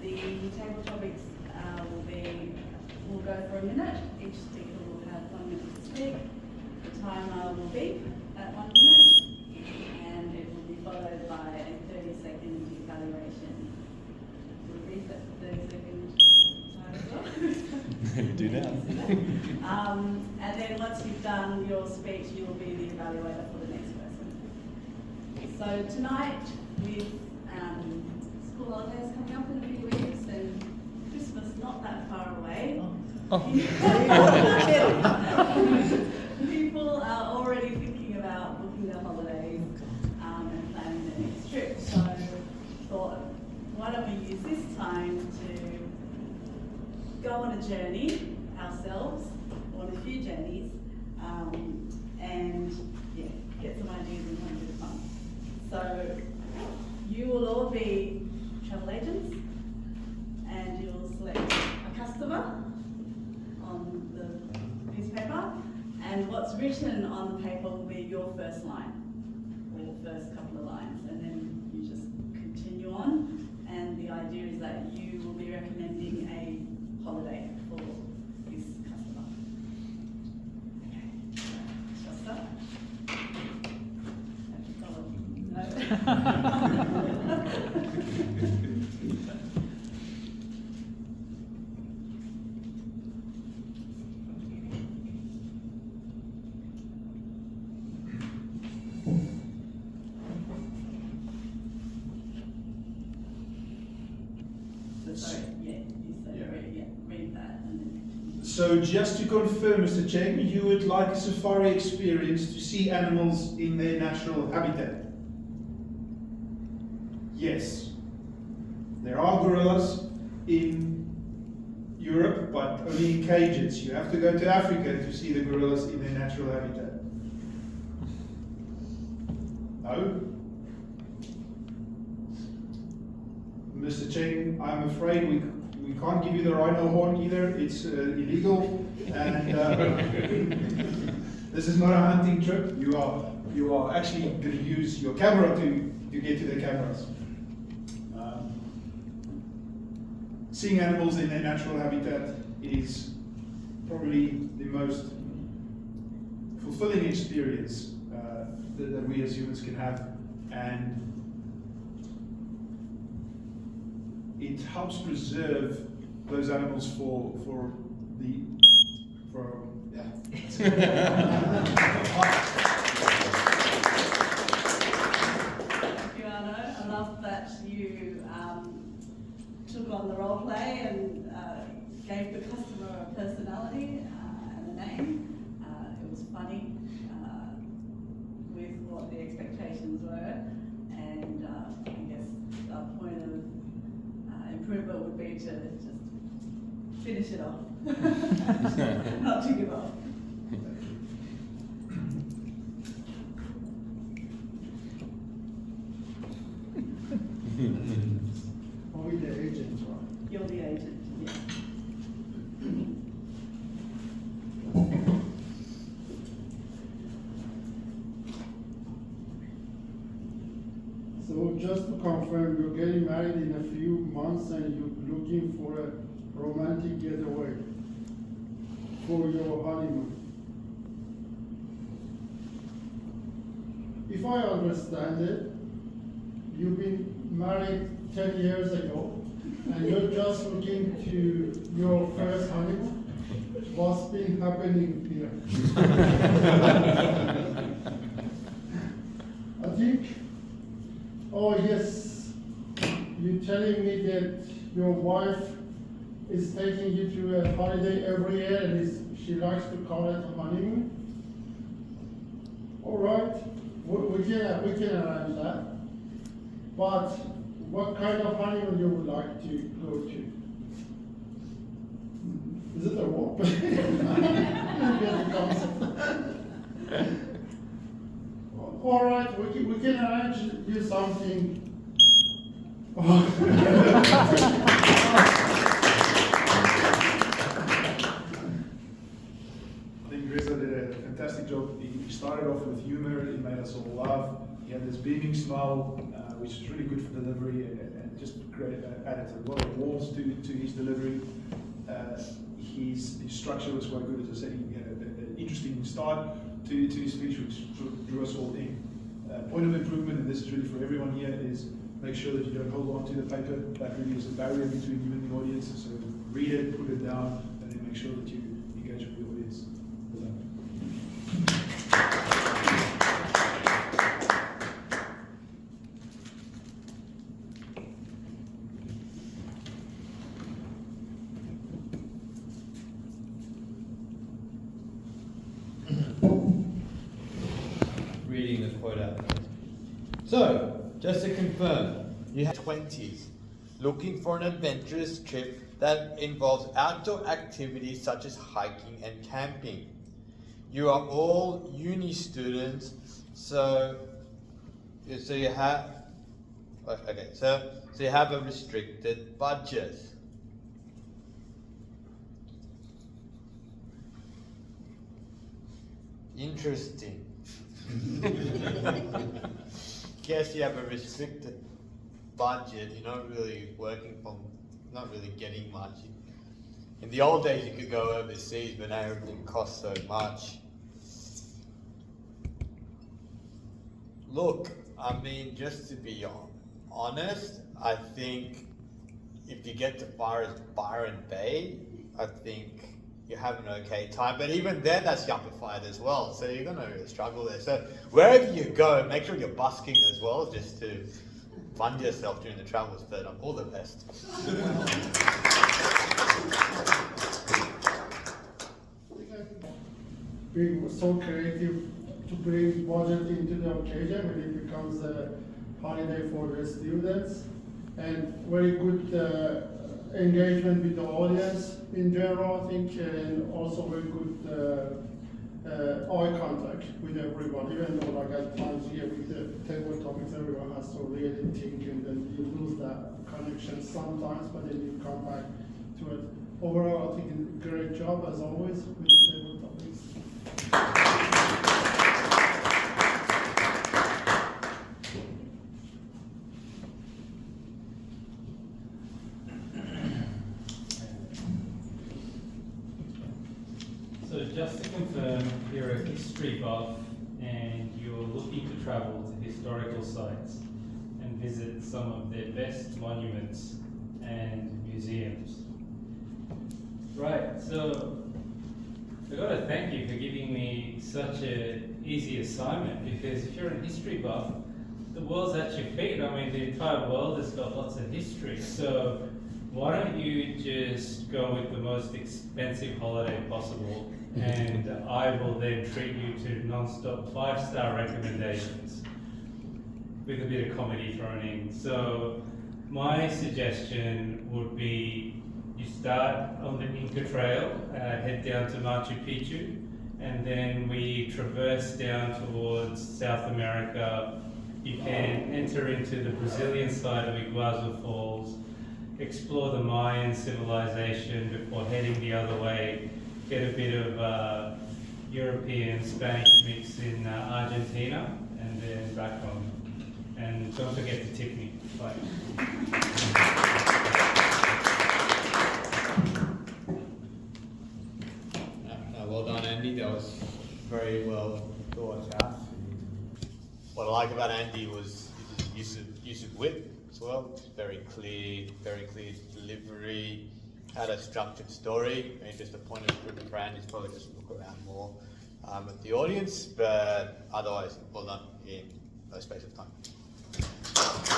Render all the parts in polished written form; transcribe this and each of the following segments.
The table topics will go for a minute. Each speaker will have 1 minute to speak. The timer will beep at 1 minute, and it will be followed by a 30-second evaluation. We'll read that 30-second time as well. You do now. And then once you've done your speech, you will be the evaluator for the next person. So tonight, with school holidays coming up in a few weeks and Christmas not that far away, people are already thinking about booking their holidays and planning their next trip. So thought, why don't we use this time to go on a journey ourselves, on a few journeys, and get some ideas and have a bit of fun. So you will all be travel agents, and you'll select a customer on the piece of paper, and what's written on the paper will be your first line, or first couple of lines, and then you just continue on, and the idea is that you will be recommending a holiday for this customer. Okay, shall I start? Have to follow. No. Read that and then continue. So just to confirm, Mr. Cheng, you would like a safari experience to see animals in their natural habitat? Yes. There are gorillas in Europe, but only in cages. You have to go to Africa to see the gorillas in their natural habitat. No? Mr. Cheng, I'm afraid we can't give you the rhino horn either. It's illegal, and this is not a hunting trip. You are actually going to use your camera to get to the cameras. Seeing animals in their natural habitat is probably the most fulfilling experience that we as humans can have, and it helps preserve those animals for yeah. Thank you, Arno. I love that you took on the role play and gave the customer a personality and a name. It was funny with what the expectations were, and I guess our point of improvement would be to just finish it off, not to give up. Are we the agents, right? You're the agent, yeah. So just to confirm, you're getting married in a few months and you're looking for a romantic getaway for your honeymoon. If I understand it, you've been married 10 years ago and you're just looking to your first honeymoon. What's been happening here? I think, oh yes, you're telling me that your wife is taking you to a holiday every year and she likes to call it a honeymoon. All right, we can arrange that. But what kind of honeymoon you would like to go to? Is it a walk? All right, we can arrange you something. I think Reza did a fantastic job. He started off with humor, he made us all laugh. He had this beaming smile, which is really good for delivery, and just added a lot of warmth to his delivery. His structure was quite good, as I said. He had an interesting start to his speech, which sort of drew us all in. Point of improvement, and this is really for everyone here, is make sure that you don't hold on to the paper. That really is a barrier between you and the audience. So read it, put it down, and then make sure that you engage with the audience. Well done. Reading the quote out. So, just to confirm, you have 20s looking for an adventurous trip that involves outdoor activities such as hiking and camping. You are all uni students, so you have so you have a restricted budget. Interesting. Guess you have a restricted budget. You're not really not really getting much. In the old days, you could go overseas, but now everything costs so much. Look, I mean, just to be honest, I think if you get to far as Byron Bay, I think you have an okay time, but even then that's yuppified as well, so you're gonna really struggle there. So wherever you go, make sure you're busking as well, just to fund yourself during the travels, but all the best. Being so creative to bring budget into the occasion when it becomes a holiday for the students, and very good engagement with the audience in general, I think, and also very good eye contact with everyone, even though like at times here with the table topics everyone has to really think, and then you lose that connection sometimes, but then you come back to it. Overall, I think a great job as always with the table topics. So just to confirm, you're a history buff and you're looking to travel to historical sites and visit some of their best monuments and museums. Right, so I've got to thank you for giving me such an easy assignment, because if you're a history buff, the world's at your feet. I mean, the entire world has got lots of history. So why don't you just go with the most expensive holiday possible, and I will then treat you to non-stop 5-star recommendations with a bit of comedy thrown in. So my suggestion would be you start on the Inca Trail, head down to Machu Picchu, and then we traverse down towards South America. You can enter into the Brazilian side of Iguazu Falls, explore the Mayan civilization before heading the other way, get a bit of European Spanish mix in Argentina, and then back home. And don't forget to tip me. Bye. Well done, Andy. That was very well thought out. What I like about Andy was his use of wit as well. Very clear delivery. Had a structured story. I mean, just a point of improvement for Andy is probably just look around more at the audience, but otherwise, well done in no space of time. Alright.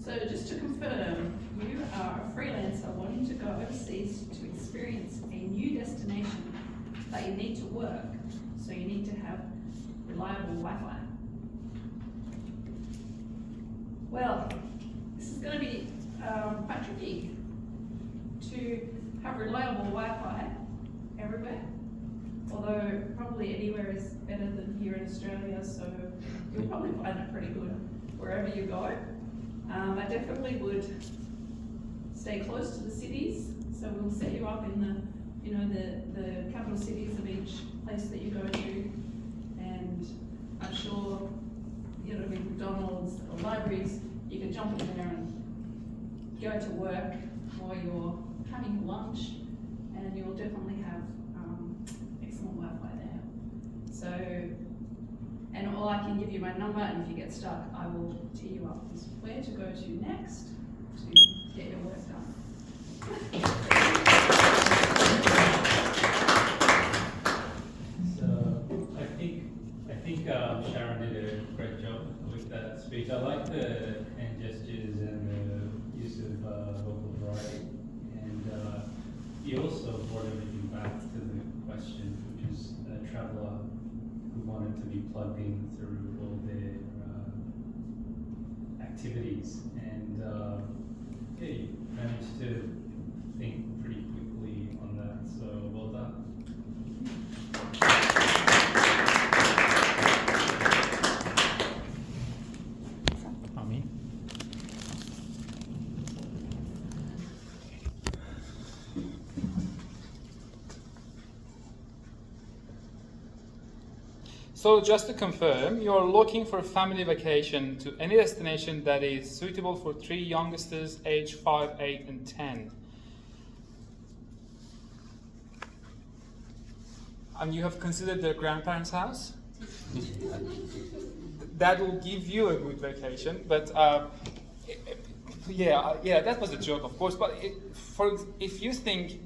So just to confirm, you are a freelancer wanting to go overseas to experience a new destination, but you need to work, so you need to have reliable Wi-Fi. Well, this is going to be quite tricky to have reliable Wi-Fi everywhere, although probably anywhere is better than here in Australia, so you'll probably find it pretty good wherever you go. I definitely would stay close to the cities, so we'll set you up in the capital cities of each place that you go to, and I'm sure with McDonald's or libraries, you can jump in there and go to work while you're having lunch, and you'll definitely have excellent Wi-Fi there. So, and all I can give you my number, and if you get stuck, I will tee you up as where to go to next to get your work done. So I think Sharon did a great job with that speech. I like the hand gestures and the use of vocal variety, and you also brought everything back to the question, which is a traveller who wanted to be plugged in through all their activities, and yeah, you managed to think pretty quickly on that. So well done. So just to confirm, you're looking for a family vacation to any destination that is suitable for 3 youngsters aged 5, 8, and 10. And you have considered their grandparents' house? That will give you a good vacation, but yeah, that was a joke, of course. But if you think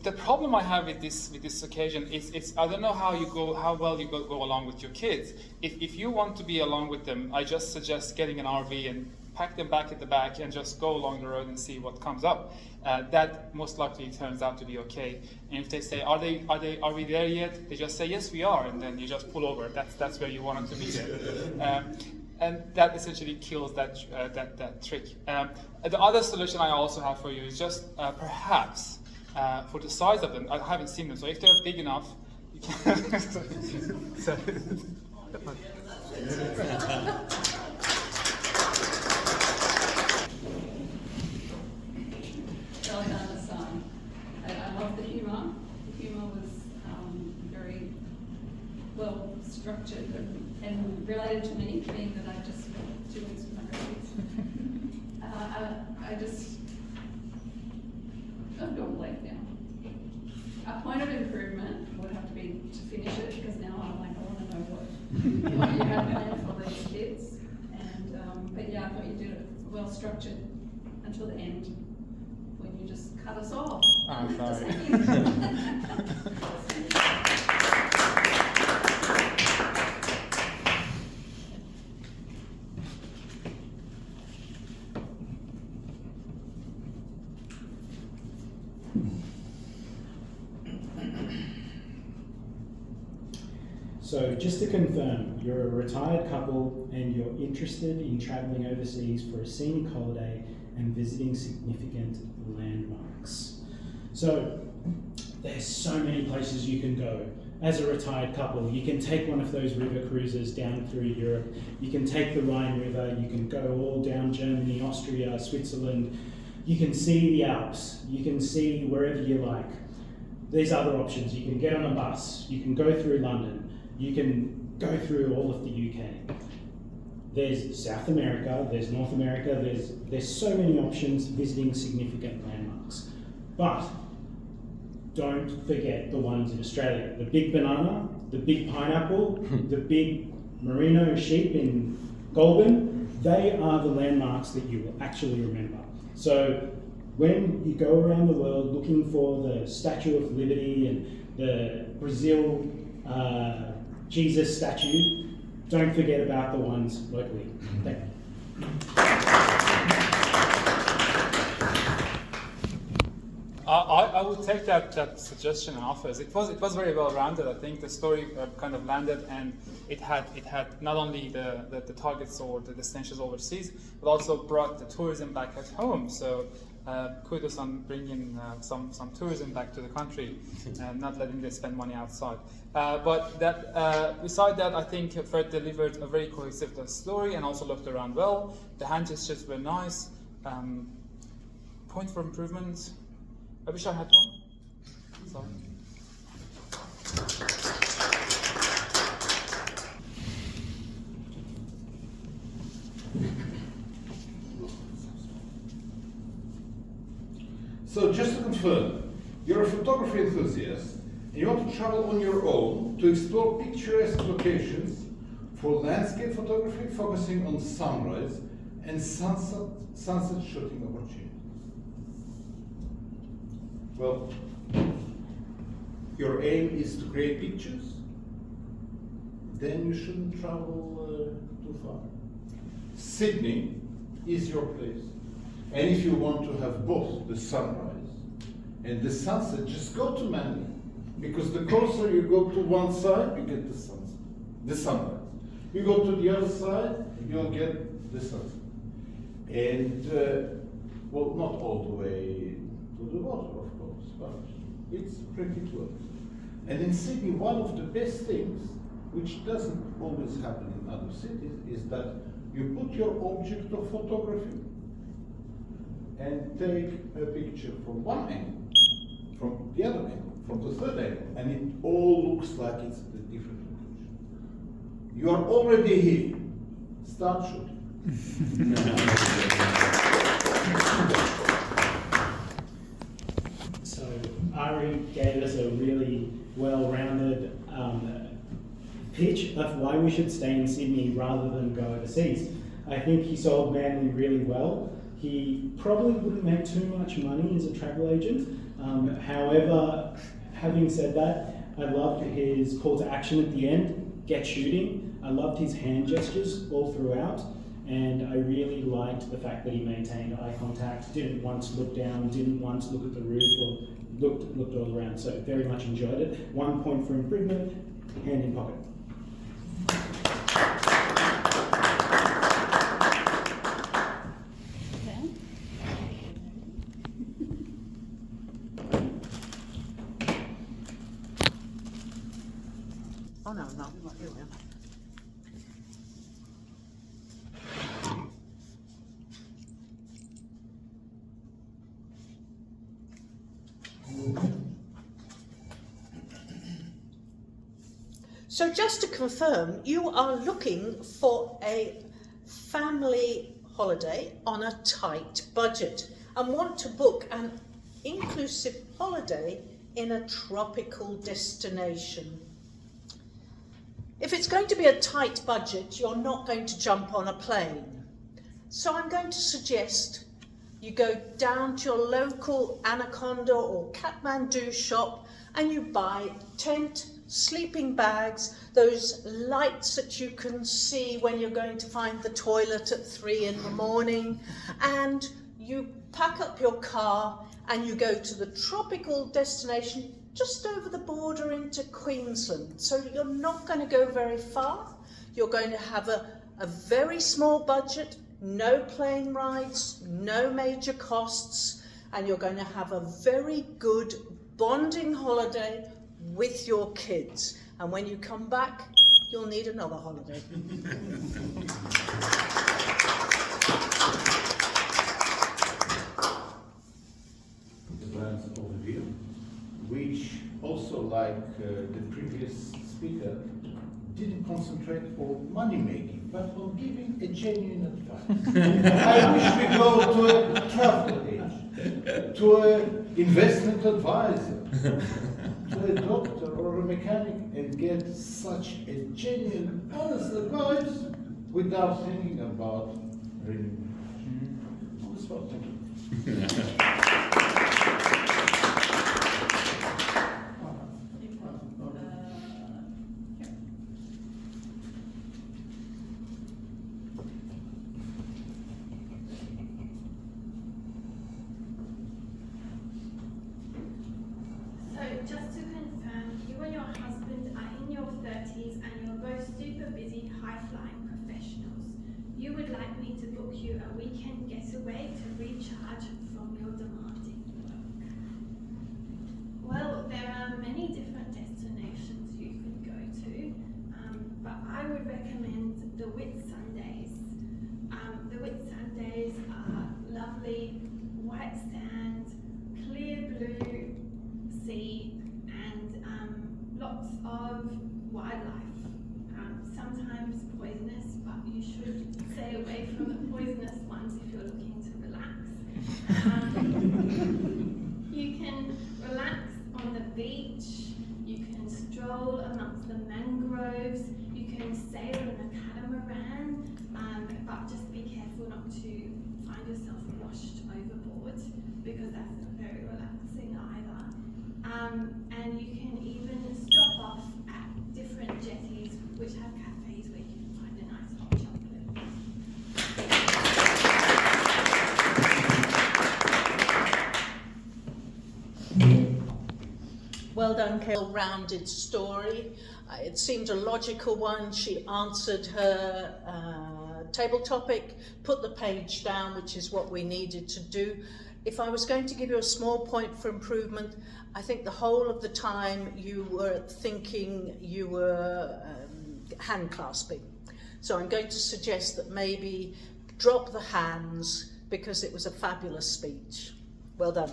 the problem I have with this occasion is I don't know how well you go along with your kids. If you want to be along with them, I just suggest getting an RV and pack them back at the back and just go along the road and see what comes up. That most likely turns out to be okay. And if they say, are we there yet? They just say, yes, we are, and then you just pull over. That's where you want them to be there. And that essentially kills that trick. The other solution I also have for you is just perhaps for the size of them. I haven't seen them, so if they're big enough, you can. So, Well done, Hassan. I love the humour. The humour was very well structured and related to me, being that I just spent 2 weeks with my grandkids. I've gone blank now. A point of improvement would have to be to finish it, because now I'm like, I want to know what you have planned for these kids. And but yeah, I thought you did it well structured until the end, when you just cut us off. I'm sorry. So just to confirm, you're a retired couple and you're interested in travelling overseas for a scenic holiday and visiting significant landmarks. So there's so many places you can go. As a retired couple, you can take one of those river cruises down through Europe. You can take the Rhine River. You can go all down Germany, Austria, Switzerland. You can see the Alps. You can see wherever you like. There's other options. You can get on a bus. You can go through London. You can go through all of the UK. There's South America, there's North America, there's so many options visiting significant landmarks. But don't forget the ones in Australia. The big banana, the big pineapple, the big merino sheep in Goulburn, they are the landmarks that you will actually remember. So when you go around the world looking for the Statue of Liberty and the Brazil Jesus statue, don't forget about the ones locally. Thank you. I would take that suggestion and offers. It was very well rounded. I think the story kind of landed, and it had not only the targets or the destinations overseas, but also brought the tourism back at home. So kudos on bringing some tourism back to the country and not letting them spend money outside. But that, beside that, I think Fred delivered a very cohesive story and also looked around well. The hand gestures were nice. Point for improvement. I wish I had one. Sorry. So just to confirm, you're a photography enthusiast and you want to travel on your own to explore picturesque locations for landscape photography focusing on sunrise and sunset shooting opportunities. Well, your aim is to create pictures, then you shouldn't travel too far. Sydney is your place. And if you want to have both the sunrise and the sunset, just go to Manly. Because the closer you go to one side, you get the sunset, the sunrise. You go to the other side, you'll get the sunset. And, well, not all the way to the water, of course, but it's pretty close. And in Sydney, one of the best things, which doesn't always happen in other cities, is that you put your object of photography and take a picture from one angle, from the other angle, from the third angle, and it all looks like it's a different location. You are already here. Start shooting. So Ari gave us a really well-rounded pitch of why we should stay in Sydney rather than go overseas. I think he sold Manly really well. He probably wouldn't make too much money as a travel agent. However, having said that, I loved his call to action at the end, get shooting. I loved his hand gestures all throughout. And I really liked the fact that he maintained eye contact, didn't once look down, didn't once look at the roof or looked all around. So very much enjoyed it. 1 point for improvement, hand in pocket. Oh no, here we are. So just to confirm, you are looking for a family holiday on a tight budget and want to book an inclusive holiday in a tropical destination. If it's going to be a tight budget, you're not going to jump on a plane. So I'm going to suggest you go down to your local Anaconda or Kathmandu shop and you buy tent, sleeping bags, those lights that you can see when you're going to find the toilet at 3 in the morning, and you pack up your car and you go to the tropical destination just over the border into Queensland. So you're not going to go very far. You're going to have a very small budget, no plane rides, no major costs, and you're going to have a very good bonding holiday with your kids. And when you come back, you'll need another holiday. The brand's overview, which also, like the previous speaker, didn't concentrate on money making, but on giving a genuine advice. I wish we go to a travel agent, to an investment advisor, to a doctor or a mechanic, and get such a genuine, honest advice without thinking about remuneration. On the spot, thank you. So just to confirm, you and your husband are in your 30s and you're both super busy, high-flying professionals. You would like me to book you a weekend getaway to recharge from your of wildlife. Sometimes poisonous, but you should stay away from the poisonous ones if you're looking to relax. You can relax on the beach, you can stroll amongst the mangroves, you can sail in a catamaran, but just be careful not to find yourself washed overboard, because that's not very relaxing either. And you can even stop off at different jetties which have cafes where you can find a nice hot chocolate. Well done, Carol. Rounded story. It seemed a logical one. She answered her table topic, put the page down, which is what we needed to do. If I was going to give you a small point for improvement, I think the whole of the time you were thinking, you were hand clasping. So I'm going to suggest that maybe drop the hands, because it was a fabulous speech. Well done.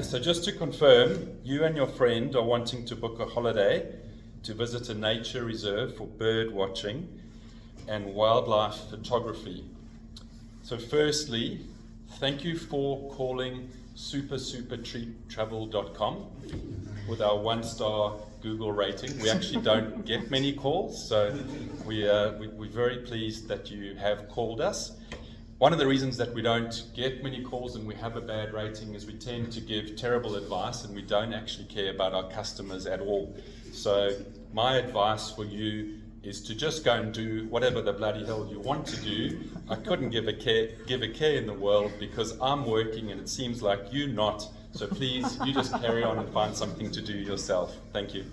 So just to confirm, you and your friend are wanting to book a holiday to visit a nature reserve for bird watching and wildlife photography. So firstly, thank you for calling supertreattravel.com with our 1-star Google rating. We actually don't get many calls, so we're very pleased that you have called us. One of the reasons that we don't get many calls and we have a bad rating is we tend to give terrible advice and we don't actually care about our customers at all. So my advice for you is to just go and do whatever the bloody hell you want to do. I couldn't give a care in the world, because I'm working and it seems like you're not. So please, you just carry on and find something to do yourself. Thank you.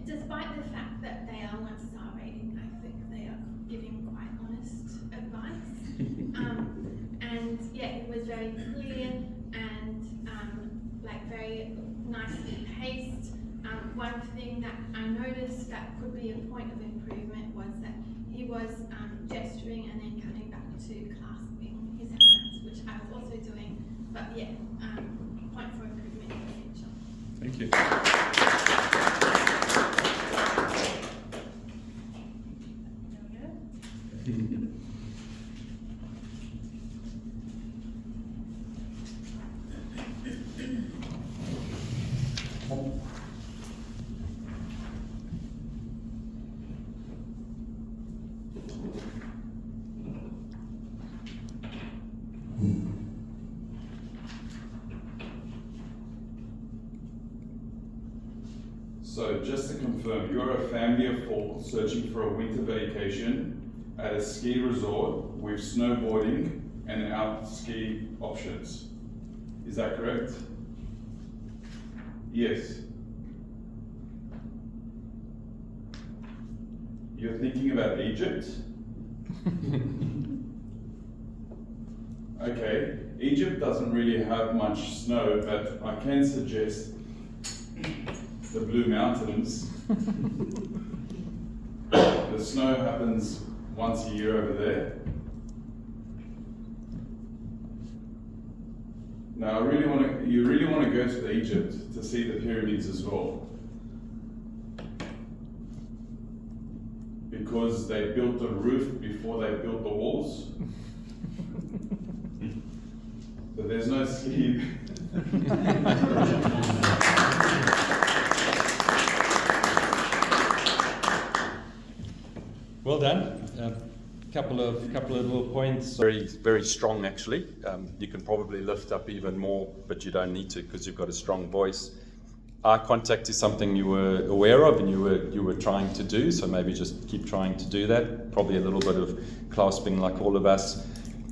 Despite the fact that they are 1-star rating, I think they are giving quite honest advice. And yeah, it was very clear and very nicely paced. One thing that I noticed that could be a point of improvement was that he was gesturing and then coming back to clasping his hands, which I was also doing. But yeah, point for improvement in the future. Thank you. So just to confirm, you're a family of 4 searching for a winter vacation at a ski resort with snowboarding and out ski options. Is that correct? Yes. You're thinking about Egypt? Okay, Egypt doesn't really have much snow, but I can suggest the Blue Mountains. The snow happens once a year over there. Now, you really want to go to Egypt to see the pyramids as well, because they built the roof before they built the walls. But there's no skiing. Well done. Couple of little points. Very strong, actually. You can probably lift up even more, but you don't need to because you've got a strong voice. Eye contact is something you were aware of and you were trying to do, so maybe just keep trying to do that. Probably a little bit of clasping like all of us.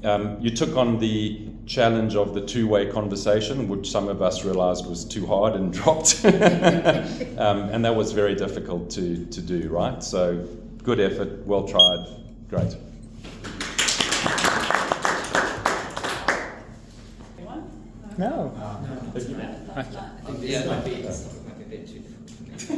You took on the challenge of the two-way conversation, which some of us realized was too hard and dropped. And that was very difficult to do, right? So good effort, well tried, great. Anyone? No. I think this might be a bit too difficult.